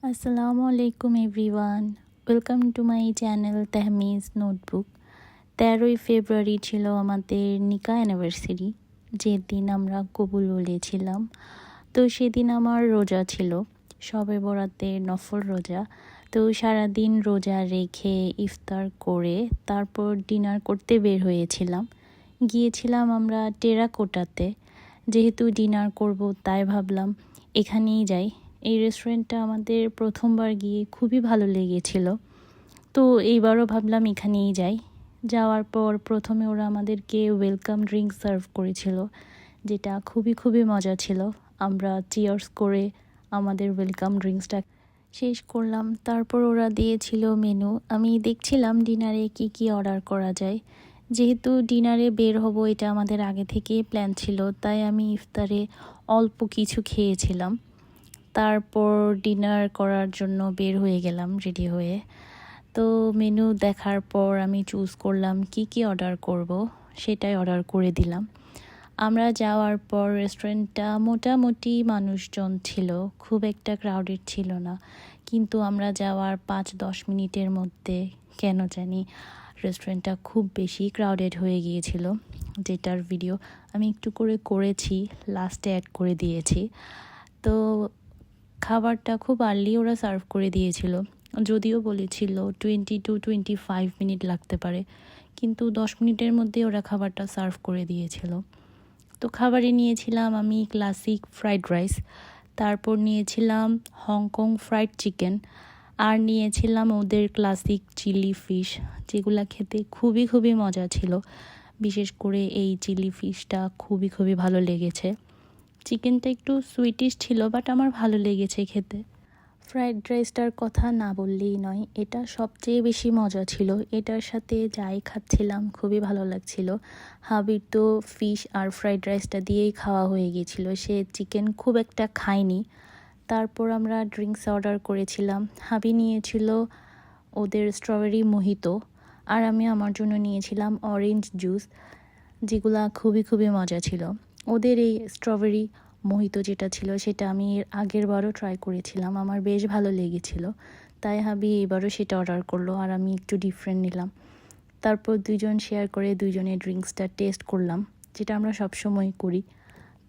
আসসালামু আলাইকুম everyone, welcome to my channel Tahmiz notebook. 13ই ফেব্রুয়ারি ছিল আমাদের নিকা অ্যানিভার্সারি, যেদিন আমরা কবুল বলেছিলাম। তো সেদিন আমার রোজা ছিল, শবে বরাতের নফল রোজা। তো সারাদিন রোজা রেখে ইফতার করে তারপর ডিনার করতে বের হয়েছিলাম। গিয়েছিলাম আমরা টেরাকোটাতে। যেহেতু ডিনার করব তাই ভাবলাম এখানেই যাই। এই রেস্টুরেন্টটা আমাদের প্রথমবার গিয়ে খুবই ভালো লেগেছিল, তো এইবারও ভাবলাম এখানেই যাই। যাওয়ার পর প্রথমে ওরা আমাদেরকে ওয়েলকাম ড্রিঙ্ক সার্ভ করেছিল, যেটা খুবই খুবই মজা ছিল। আমরা চিয়ার্স করে আমাদের ওয়েলকাম ড্রিঙ্কসটা শেষ করলাম। তারপর ওরা দিয়েছিল মেনু। আমি দেখছিলাম ডিনারে কি কি অর্ডার করা যায়। যেহেতু ডিনারে বের হব এটা আমাদের আগে থেকেই প্ল্যান ছিল, তাই আমি ইফতারে অল্প কিছু খেয়েছিলাম। তারপর ডিনার করার জন্য বের হয়ে গেলাম রেডি হয়ে। তো মেনু দেখার পর আমি চুজ করলাম কি কি অর্ডার করব, সেটাই অর্ডার করে দিলাম। আমরা যাওয়ার পর রেস্টুরেন্টটা মোটামুটি মানুষজন ছিল, খুব একটা ক্রাউডেড ছিল না। কিন্তু আমরা যাওয়ার 5-10 মিনিটের মধ্যে কেন জানি রেস্টুরেন্টটা খুব বেশি ক্রাউডেড হয়ে গিয়েছিল, যেটার ভিডিও আমি একটু করে করেছি, লাস্টে অ্যাড করে দিয়েছি। তো খাবারটা খুব আর্লি ওরা সার্ভ করে দিয়েছিল, যদিও বলেছিল 20-25 মিনিট লাগতে পারে, কিন্তু 10 মিনিটের মধ্যে ওরা খাবারটা সার্ভ করে দিয়েছিল। তো খাবারে নিয়েছিলাম আমি ক্লাসিক ফ্রাইড রাইস, তারপর নিয়েছিলাম হংকং ফ্রাইড চিকেন, আর নিয়েছিলাম ওদের ক্লাসিক চিলি ফিশ, যেগুলো খেতে খুবই খুবই মজা ছিল। বিশেষ করে এই চিলি ফিশটা খুবই খুবই ভালো লেগেছে। চিকেনটা একটু সুইটিশ ছিল, বাট আমার ভালো লেগেছে খেতে। ফ্রাইড রাইসটার কথা না বললেই নয়, এটা সবচেয়ে বেশি মজা ছিল। এটার সাথে যাই খাচ্ছিলাম খুবই ভালো লাগছিল। হাবির তো ফিশ আর ফ্রাইড রাইসটা দিয়েই খাওয়া হয়ে গিয়েছিল, সে চিকেন খুব একটা খায়নি। তারপর আমরা ড্রিঙ্কস অর্ডার করেছিলাম। হাবি নিয়েছিল ওদের স্ট্রবেরি মোহিতো, আর আমি আমার জন্য নিয়েছিলাম অরেঞ্জ জুস, যেগুলা খুবই খুবই মজা ছিল। ওদের এই স্ট্রবেরি মোহিতো যেটা ছিল সেটা আমি এর আগের বারও ট্রাই করেছিলাম, আমার বেশ ভালো লেগেছিল। তাই হাবি এবারও সেটা অর্ডার করলো, আর আমি একটু ডিফারেন্ট নিলাম। তারপর দুইজন শেয়ার করে দুইজনের ড্রিঙ্কসটা টেস্ট করলাম, যেটা আমরা সবসময় করি।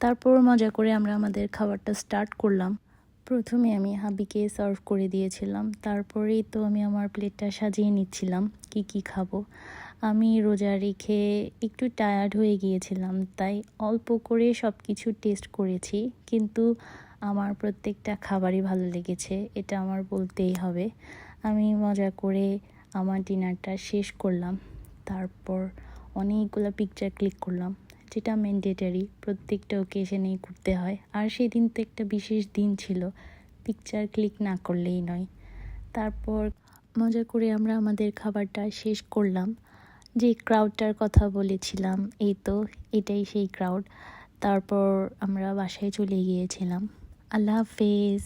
তারপর মজা করে আমরা আমাদের খাবারটা স্টার্ট করলাম। প্রথমে আমি হাবিকে সার্ভ করে দিয়েছিলাম, তারপরেই তো আমি আমার প্লেটটা সাজিয়ে নিচ্ছিলাম কি কি খাবো। আমি রোজা রেখে একটু টায়ার্ড হয়ে গিয়েছিলাম, তাই অল্প করে সব কিছু টেস্ট করেছি, কিন্তু আমার প্রত্যেকটা খাবারই ভালো লেগেছে, এটা আমার বলতেই হবে। আমি মজা করে আমার ডিনারটা শেষ করলাম। তারপর অনেকগুলো পিকচার ক্লিক করলাম, যেটা ম্যান্ডেটারি, প্রত্যেকটা ওকেশনেই করতে হয়। আর সেই দিন তো একটা বিশেষ দিন ছিল, পিকচার ক্লিক না করলেই নয়। তারপর মজা করে আমরা আমাদের খাবারটা শেষ করলাম। যে ক্রাউডটার কথা বলেছিলাম, এই তো এটাই সেই ক্রাউড। তারপর আমরা বাসায় চলে গিয়েছিলাম। আল্লাহ হাফেজ।